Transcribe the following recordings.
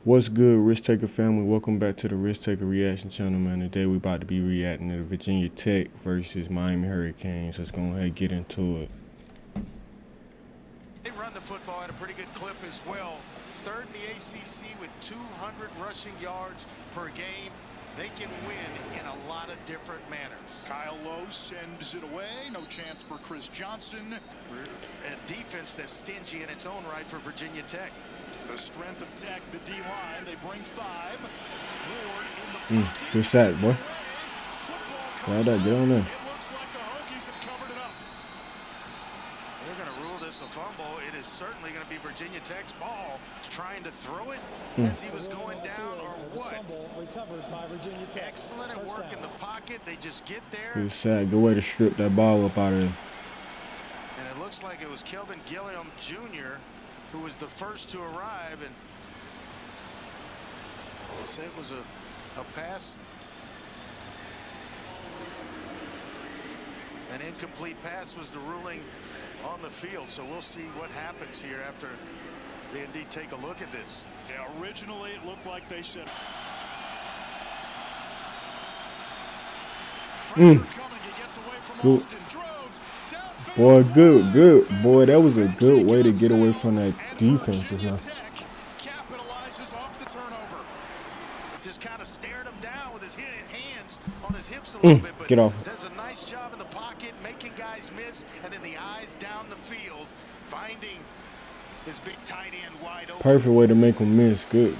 What's good, Risk Taker family? Welcome back to the Risk Taker Reaction channel, man. Today we about to be reacting to the Virginia Tech versus Miami Hurricanes. Let's go ahead and get into it. They run the football at a pretty good clip as well. Third in the ACC with 200 rushing yards per game. They can win in a lot of different manners. Kyle Lowe sends it away. No chance for Chris Johnson. A defense that's stingy in its own right for Virginia Tech. The strength of Tech, the D-line, they bring 5. Ward in the Good sack, boy. Get on there. It looks like the Hokies have covered it up. They're going to rule this a fumble. It is certainly going to be Virginia Tech's ball. Trying to throw it as he was going down or what? Excellent at work in the pocket. They just get there. Good sack. Good way to strip that ball up out of there. And it looks like it was Kelvin Gilliam Jr. who was the first to arrive, and they say it was a pass, an incomplete pass was the ruling on the field. So we'll see what happens here after they indeed take a look at this. Yeah, originally it looked like they said. Good. Boy, good. Boy, that was a good way to get away from that defense. Capitalizes off the turnover. Just kind of stared him down with his hands on his hips a little bit, but get off. Does a nice job in the pocket, making guys miss, and then the eyes down the field, finding his big tight end wide open. Perfect way to make them miss. Good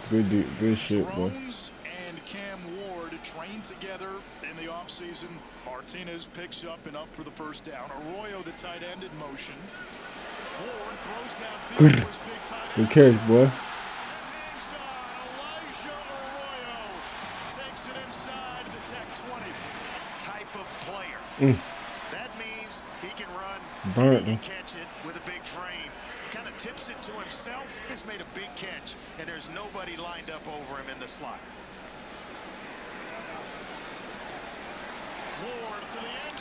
shit, boy. Drones and Cam Ward trained together in the offseason. Martinez picks up enough for the first down. Arroyo, the tight end, in motion. Ward throws downfield for his big tight end. Good catch, boy. Elijah Arroyo takes it inside the Tech 20. Type of player. That means he can run, Burnt he him. can catch it with a big frame. Kind of tips it to himself. He's made a big catch, and there's nobody lined up over him in the slot.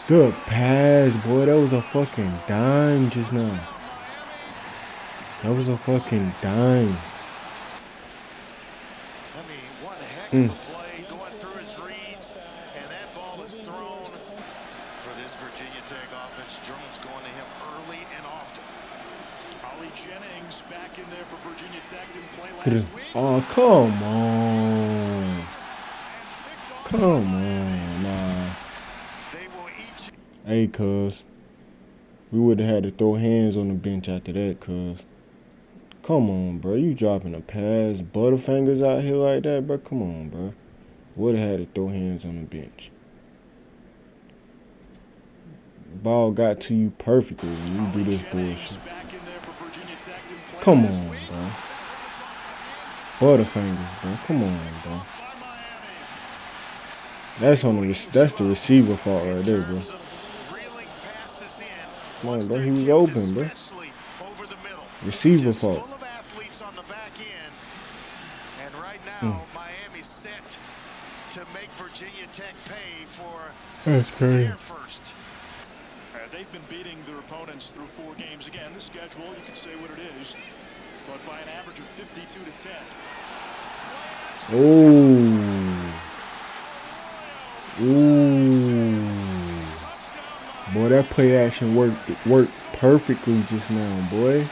Good pass, boy. That was a fucking dime just now. That was a fucking dime. I mean, one heck of a play going through his reads, and that ball is thrown for this Virginia Tech offense. Drones going to him early and often. Ollie Jennings back in there for Virginia Tech. Didn't play last week. Oh, come on. Come on, nah. They will each. Hey, cuz. We would have had to throw hands on the bench after that, cuz. Come on, bro. You dropping a pass, butterfingers out here like that, bro. Come on, bro. Would have had to throw hands on the bench. Ball got to you perfectly when you do this bullshit. Come on, bro. Butterfingers, bro. Come on, bro. That's the receiver fault right there, bro. Come on, bro. He was open, bro. Receiver fault. And right now, Miami's set to make Virginia Tech pay for their first. They've been beating their opponents through 4 games. Again, the schedule, you can say what it is, but by an average of 52 to 10. Ooh. Boy, that play action worked perfectly just now, boy.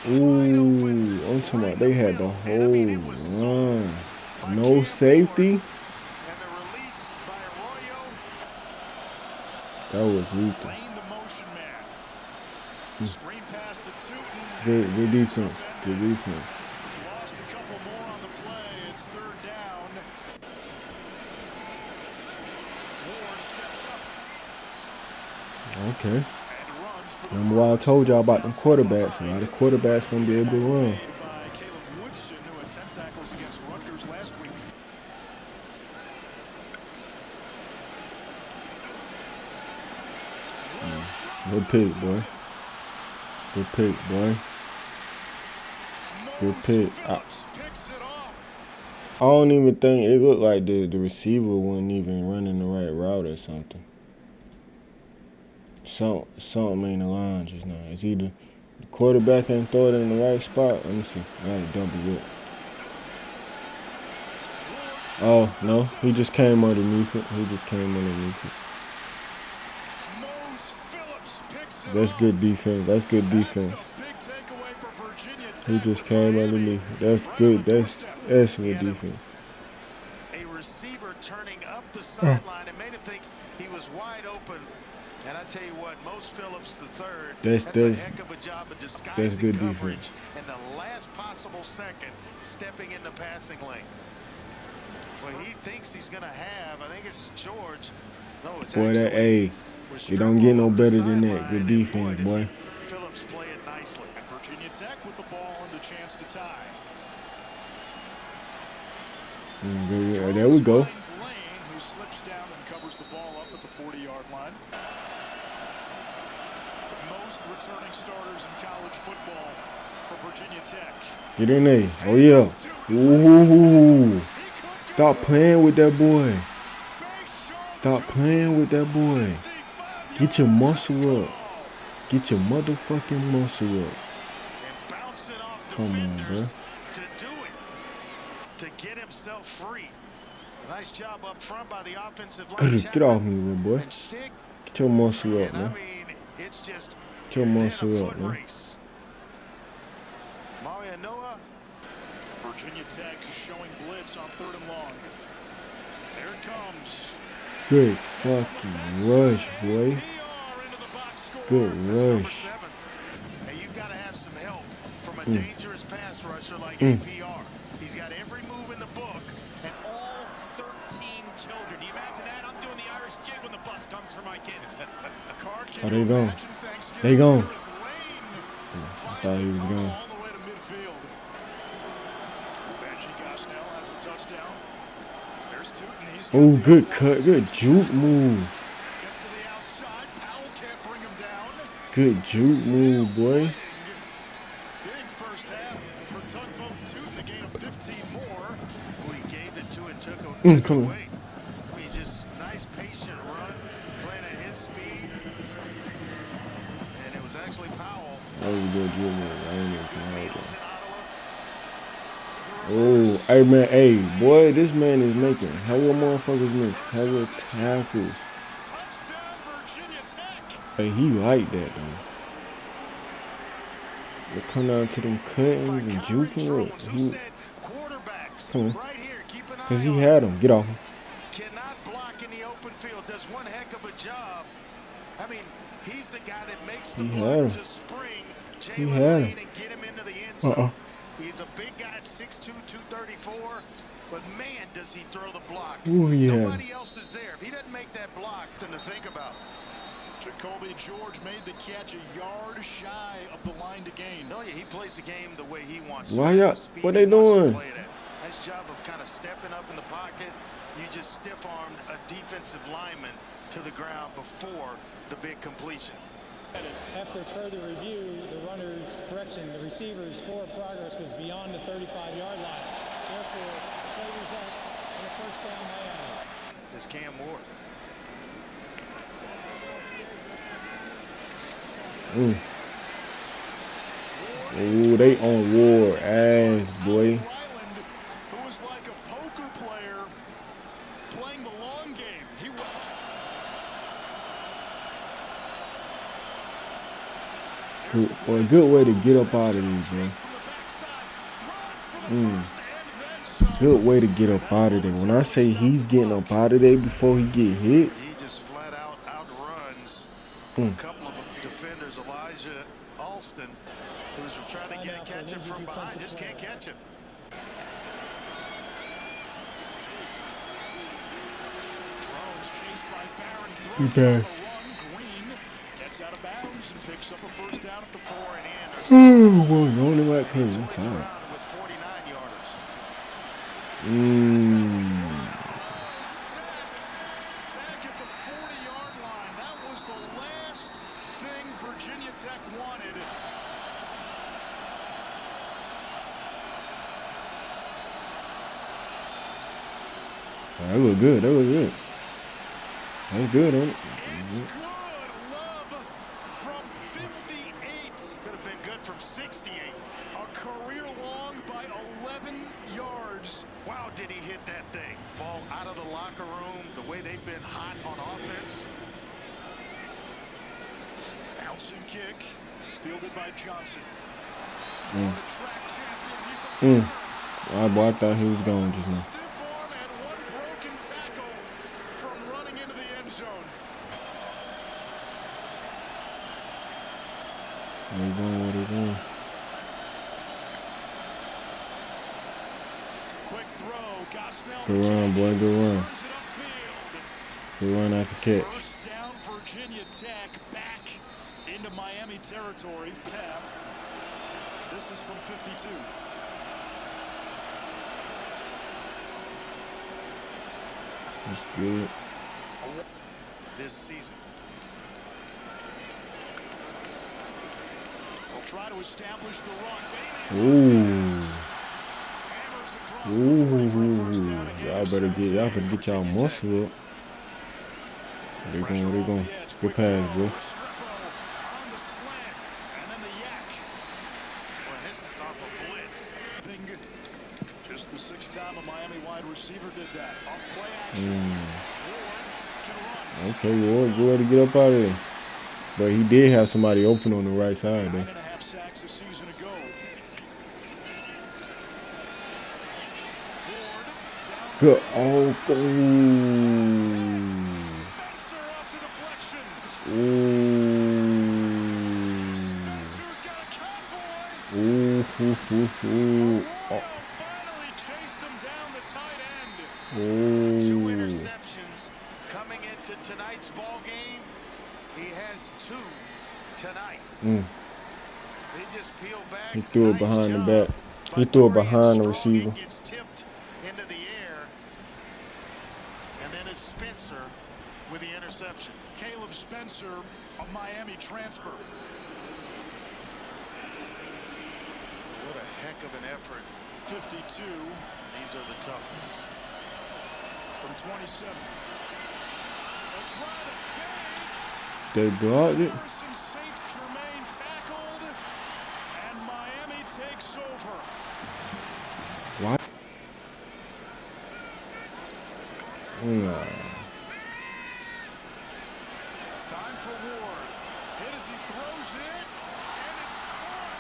Ooh, I'm talking about they had the whole run. No safety. That was lethal. Good defense. Good defense. Lost a couple more on the play. It's 3rd down. Ward steps up. Okay. Remember why I told y'all about them quarterbacks? Now the quarterback's gonna be able to run. Good pick, boy. Good pick, boy. Good pick. I don't even think it looked like the receiver wasn't even running the right route or something. Something ain't aligned just now. It's either The quarterback ain't throw it in the right spot. Let me see. I gotta double it. Oh, no. He just came underneath it. That's good defense. He just came underneath it. That's good. That's excellent defense. A receiver turning up the sideline and made him think he was wide open. And I tell you what, Most Phillips III, that's a heck of a job of disguising coverage in the last possible second, stepping in the passing lane. Well, he thinks he's going to have, I think it's George. No, it's boy, that A. You don't get no better than that. Good defense, boy. Phillips play it nicely. And Virginia Tech with the ball and the chance to tie. There we go. Lane, who slips down and covers the ball up at the 40-yard line. Most returning starters in college football for Virginia Tech. Get in there. Oh, yeah. Ooh. Stop playing with that boy. Get your muscle up. Get your motherfucking muscle up. Come on, bro. To do it. To get himself free. Nice job up front by the offensive line. Get off me, little boy. Get your muscle up, man. It's just get your muscle up, man. Mario Noah. Virginia Tech showing blitz on 3rd and long. There it comes. Good fucking rush, boy. Good rush. And you've got to have some help from a dangerous pass rusher like APR. He's got every move in the book. And all 13 children. Do you imagine that? I'm doing the Irish jig when the bus comes for my kids. Oh, they gone. They gone. I thought he was gone. Oh, good cut. Good juke move. Good juke move, boy. Big first half for Tugboat Tootin, a gain of 15 more. We gave it to and took it come on. away. I mean, just nice patient run, playing at his speed. And it was actually Powell. That was a good juke move. I ain't even trying to. Oh, hey man, hey boy, this man is making hella motherfuckers miss, hella tackles. Hey, he like that though. They come down to them cuttings and juking. Come on, cause he had him. Get off him. Cannot block in the open field. Does one heck of a job. I mean, he's the guy that makes the play to spring Jalen Lane and get him into the end zone. He's a big guy at 6'2", 234, but man, does he throw the block. Ooh, Nobody else is there. If he doesn't make that block, then to think about. Jacoby George made the catch a yard shy of the line to gain. No, yeah, he plays the game the way he wants. Why y'all? What they doing? Nice job of kind of stepping up in the pocket. You just stiff-armed a defensive lineman to the ground before the big completion. After further review, the receiver's forward progress was beyond the 35-yard line. Therefore, play results in a first down Miami. Is Cam Ward. Ooh, they on Ward ass, boy. Who was like a poker player playing the long game. Good way to get up out of these, man. Good way to get up out of there. When I say he's getting up out of there before he get hit. He just flat out outruns a couple of defenders. Elijah Alston, who's trying to catch him from behind, just can't catch him. Drones chased by Farron. Good pass. Out of bounds and picks up a first down at the 4 and Anderson. Oh, well, you only might come. I'm tired. With 49 yarders. Back at the 40-yard line. That was the last thing Virginia Tech wanted. That looked good. That was good. That's good, ain't it? It's good. Love from 58. Could have been good 68. A career long by 11 yards. Wow, did he hit that thing. Ball out of the locker room, the way they've been hot on offense. Bouncing kick, fielded by Johnson. Boy, I thought he was going just now. Stiff arm and one broken tackle from running into the end zone. Where he going? What he going? Quick throw, Gosnell. Good run, boy. Good run. Good run after catch. First down, Virginia Tech back into Miami territory. Taff. This is from 52. That's good. This season. We'll try to establish the run. Y'all better get y'all muscle up. They going. Good pass, bro. Just the sixth time a Miami wide receiver did that. Off play action. Okay, Ward, go ahead to get up out of there. But he did have somebody open on the right side, though. 9.5 sacks a season ago. Good. Oh, Spencer off the deflection. Spencer's got a convoy. Finally chased him down the tight end. 2 interceptions coming into tonight's ball game. He has 2 tonight. They just peel back. He threw it behind the back. He threw it behind the receiver. Gets tipped into the air. And then it's Spencer with the interception. Caleb Spencer, a Miami transfer. What a heck of an effort. 52. These are the tough ones. From 27. They blocked it. St. Germain tackled, and Miami takes over. What? Nah. Time for Ward. Hit as he throws it, and it's caught.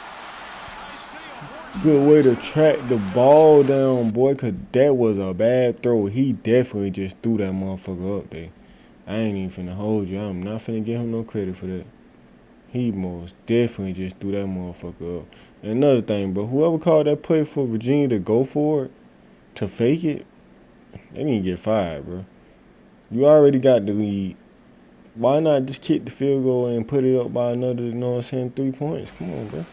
Isaiah Horton. Good way to track the ball down, boy, because that was a bad throw. He definitely just threw that motherfucker up there. I ain't even finna hold you. I'm not finna give him no credit for that. He most definitely just threw that motherfucker up. And another thing, bro, whoever called that play for Virginia to go for it, to fake it, they need to get fired, bro. You already got the lead. Why not just kick the field goal and put it up by another, you know what I'm saying, 3 points? Come on, bro.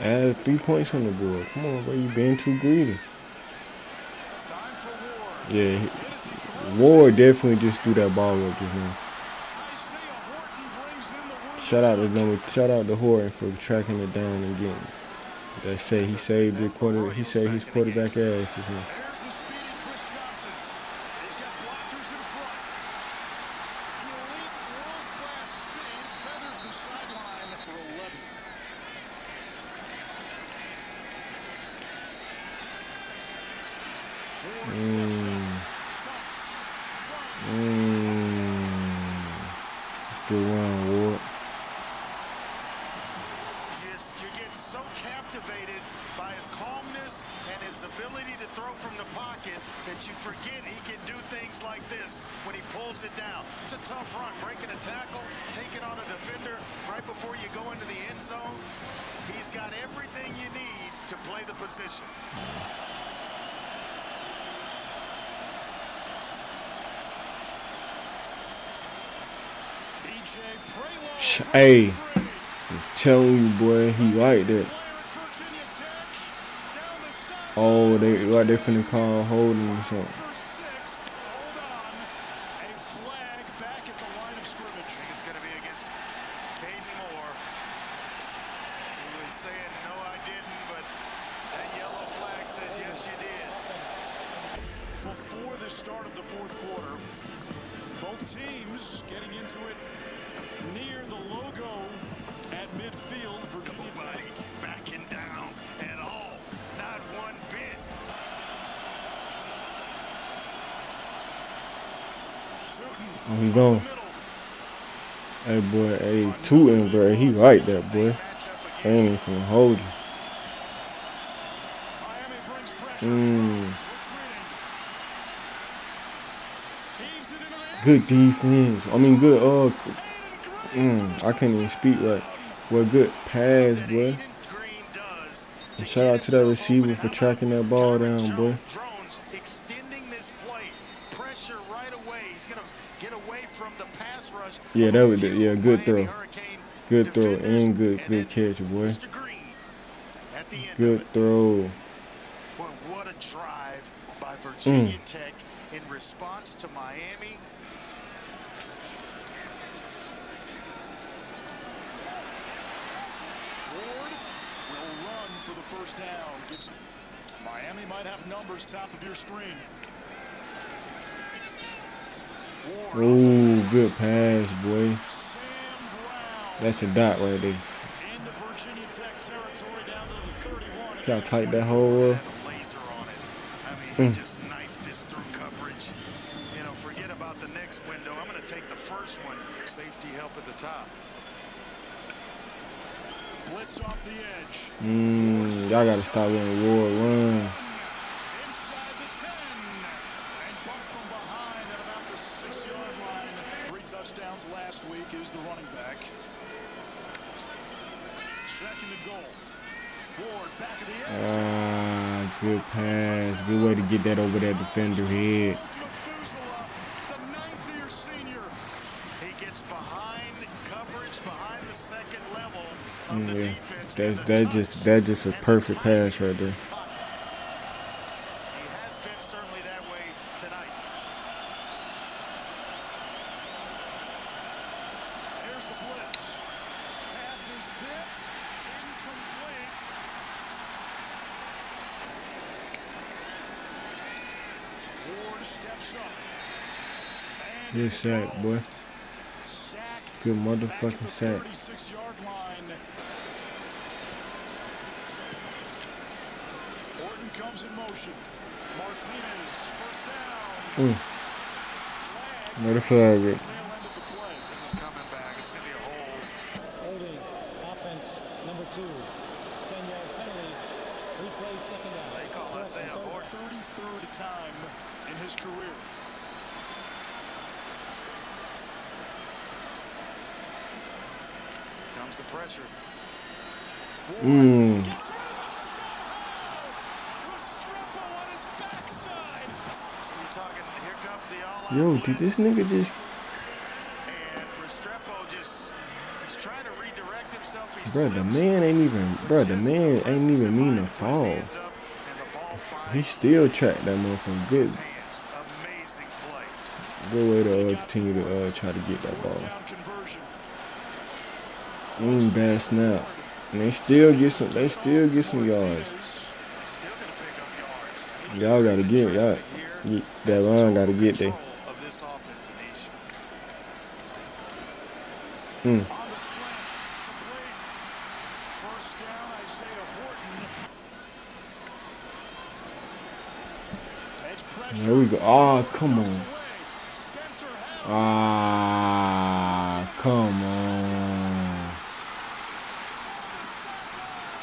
Add 3 points on the board. Come on, bro. You being too greedy. Time for Ward. Yeah, Ward definitely just threw that ball up just now. Isaiah Horton brings in the win. Shout out to Horton for tracking it down and getting it. They say he saved his quarterback ass just now. There's the speedy Chris Johnson. He's got blockers in front. Elite world-class speed feathers the sideline for 11. Ward steps up. Tucks. Good run, Ward. You get so captivated by his calmness and his ability to throw from the pocket that you forget he can do things like this when he pulls it down. It's a tough run, breaking a tackle, taking on a defender right before you go into the end zone. He's got everything you need to play the position. Hey, I'm telling you, boy, he like that. Oh, they finna call holding or something. Hold on. A flag back at the line of scrimmage. I think it's going to be against Hayden Moore. He was saying, no, I didn't, but that yellow flag says, yes, you did. Before the start of the fourth quarter, both teams getting into it near the logo at midfield. Virginia Tech backing down at all. Not one bit. Oh, he gone. Hey, boy, hey, Tootin', bro. He like that, boy. I ain't even finna hold you. Good defense. I mean, good. I can't even speak right. Boy, good pass, boy. And shout out to that receiver for tracking that ball down, boy. Yeah, that was it. Yeah, good throw. Good throw and good catch, boy. Good throw. But what a drive by Virginia Tech in response to Miami. Ward will run for the first down. Miami might have numbers top of your screen. Ooh, good pass, boy. That's a dot right there. See how tight that hole was? He just knifed this through coverage. You know, forget about the next window. I'm going to take the first one. Safety help at the top. Blitz off the edge. Y'all got to stop letting Ward run. Inside the 10. And bumped from behind at about the 6-yard line. 3 touchdowns last week is the running back. Second and goal. Ward back of the edge. Good pass. Good way to get that over that defender head. The 9th-year senior. He gets behind coverage, behind the second level of the defense. That's just a perfect pass right there. He has been certainly that way tonight. Here's the blitz. Pass is tipped. Incomplete. Ward steps up. Good sack, boy. Sacked. Good motherfucking sack. 36-yard line. Orton comes in motion. Martinez, first down. Where the flag Tail at? end of the play. This is coming back. It's going to be a hold. Holding offense number 2. 10-yard penalty. Replay second down. They call Isaiah Horton. 33rd time in his career. Comes the pressure. Gets rid of it somehow. Restrepo on his backside. You're talking, here comes the all-out Yo, did this nigga just... And Restrepo just, he's trying to redirect himself. Bro, the man ain't even mean to fall. He still tracked that motherfucker good. Amazing play. Good way to continue to try to get that ball. Down conversion. Bad snap. And they still get some yards. Still going to pick up yards. Y'all gotta get that line gotta get there. Of this offense, Anish. On the slant. Complete. First down, Isaiah Horton. Edge pressure. There we go. Ah, come on. Spencer Howard. Ah, come on.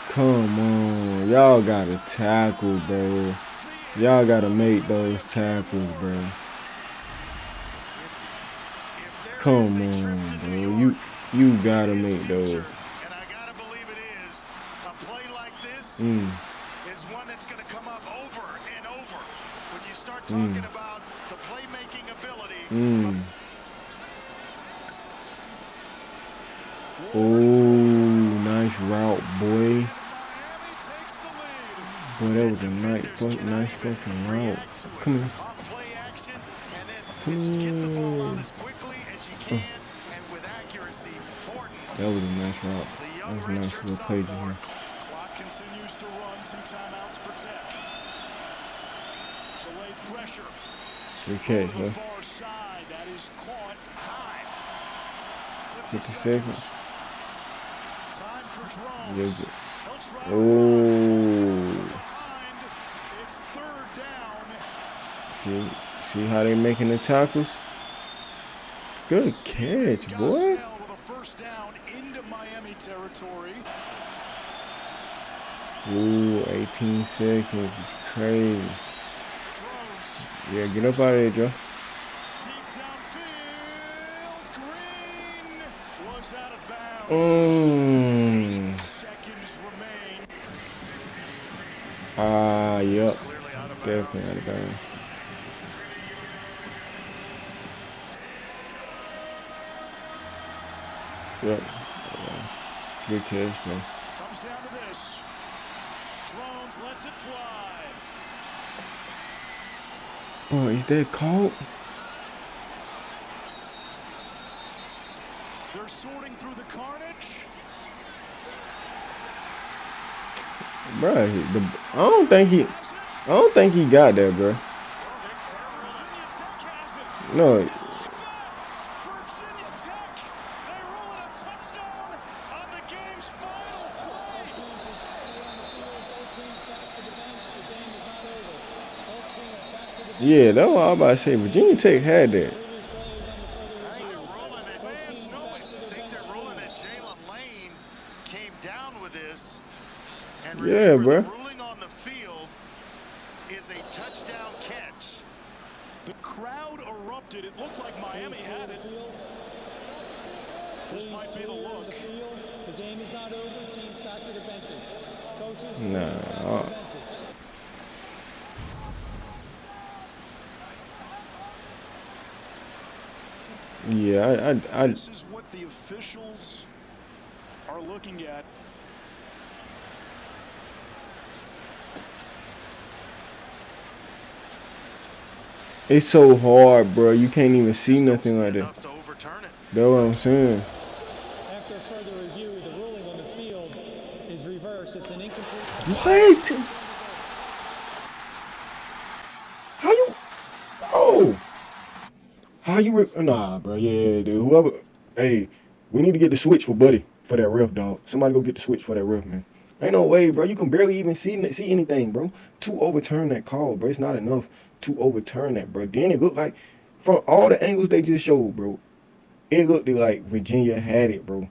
Come on. Y'all gotta tackle, bro. Y'all gotta make those tackles, bro. Come on, bro. You gotta make those. And I gotta believe it is. A play like this is one that's going to come up over and over when you start talking about the playmaking ability. Oh, nice route, boy. Miami takes the lead. Boy, that was a nice fucking route. Come here. Off play action, and then it's get the ball out as quickly as you can and with accuracy. Horton, That was a nice route. the That young was a nice redshirt little play just sophomore. here. Clock continues to run. 2 timeouts for Tech. Delayed pressure. Good catch, The bro. far side. That is caught. Time. 50 seconds. Time for Yes. Drones. They'll try to Oh. run behind. It's third down. See how they making the tackles? Good Steven catch, boy. Gosnell with a first down into Miami territory. Ooh, 18 seconds is crazy. Drones. Yeah, get up out of there, Joe. Deep downfield. Green was out of bounds. 8 seconds remain. Yep. Clearly out of Definitely bounds. out of bounds. Yep. Good catch, though. Comes down to this. Drones lets it fly. Bro, is that caught? They're sorting through the carnage. Bro, I don't think he got that, bro. Virginia Tech has it. No, Like that. Virginia Tech. They roll it a touchdown on the game's final play. yeah, that's what I was about to say. Virginia Tech had that. I think they're rolling it. Fans know it. I think they're rolling it. Jalen Lane came down with this. And Yeah, remember, bro. the ruling on the field is a touchdown catch. The crowd erupted. It looked like Miami had it. This might be the look. The game is not over. Teams back to the benches. Coaches, Nah. back to the benches. Yeah, This is what the officials are looking at. it's so hard, bro. You can't even see Just don't nothing see like that. enough to overturn it. That's what I'm saying. After further review, the ruling on the field is reversed. It's an incomplete. What? How you? Oh. How you? Nah, bro. Yeah, dude. Whoever. Hey, we need to get the switch for Buddy for that ref, dog. Somebody go get the switch for that ref, man. Ain't no way, bro. You can barely even see anything, bro. To overturn that call, bro. It's not enough to overturn that, bro. Then it looked like, from all the angles they just showed, bro, it looked like Virginia had it, bro.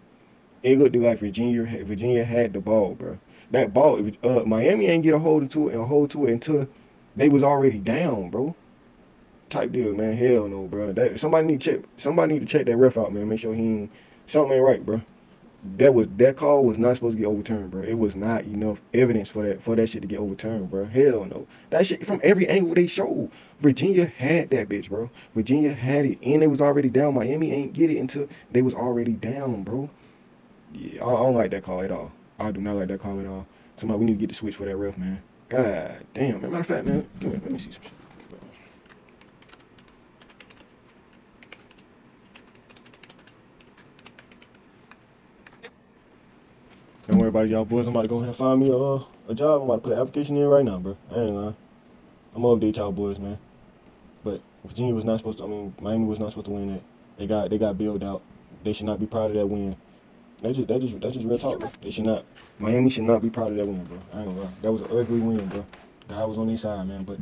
It looked like Virginia had the ball, bro. That ball, Miami ain't get a hold to it until they was already down, bro. Type deal, man. Hell no, bro. Somebody need to check that ref out, man. Make sure something ain't right, bro. That call was not supposed to get overturned, bro. It was not enough evidence for that shit to get overturned, bro. Hell no. That shit, from every angle they showed, Virginia had that bitch, bro. Virginia had it, and they was already down. Miami ain't get it until they was already down, bro. Yeah, I don't like that call at all. I do not like that call at all. Somebody, we need to get the switch for that ref, man. God damn, man. Matter of fact, man, let me see some shit. Don't worry about it, y'all boys. I'm about to go ahead and find me a job. I'm about to put an application in right now, bro. I ain't lying. I'm gonna update y'all boys, man. But Miami was not supposed to win that. They got bailed out. They should not be proud of that win. That's just real talk, bro. They should not. Miami should not be proud of that win, bro. I ain't gonna lie. That was an ugly win, bro. God was on their side, man. But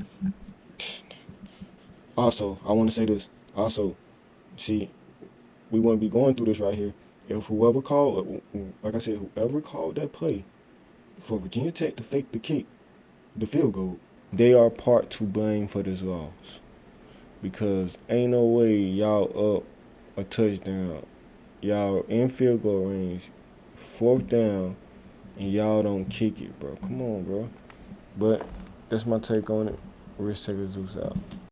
also, I want to say this. Also, see, we wouldn't be going through this right here if whoever called, like I said, whoever called that play for Virginia Tech to fake the kick, the field goal, they are part to blame for this loss. Because ain't no way y'all up a touchdown, y'all in field goal range, 4th down, and y'all don't kick it, bro. Come on, bro. But that's my take on it. Risk Taker Zeus out.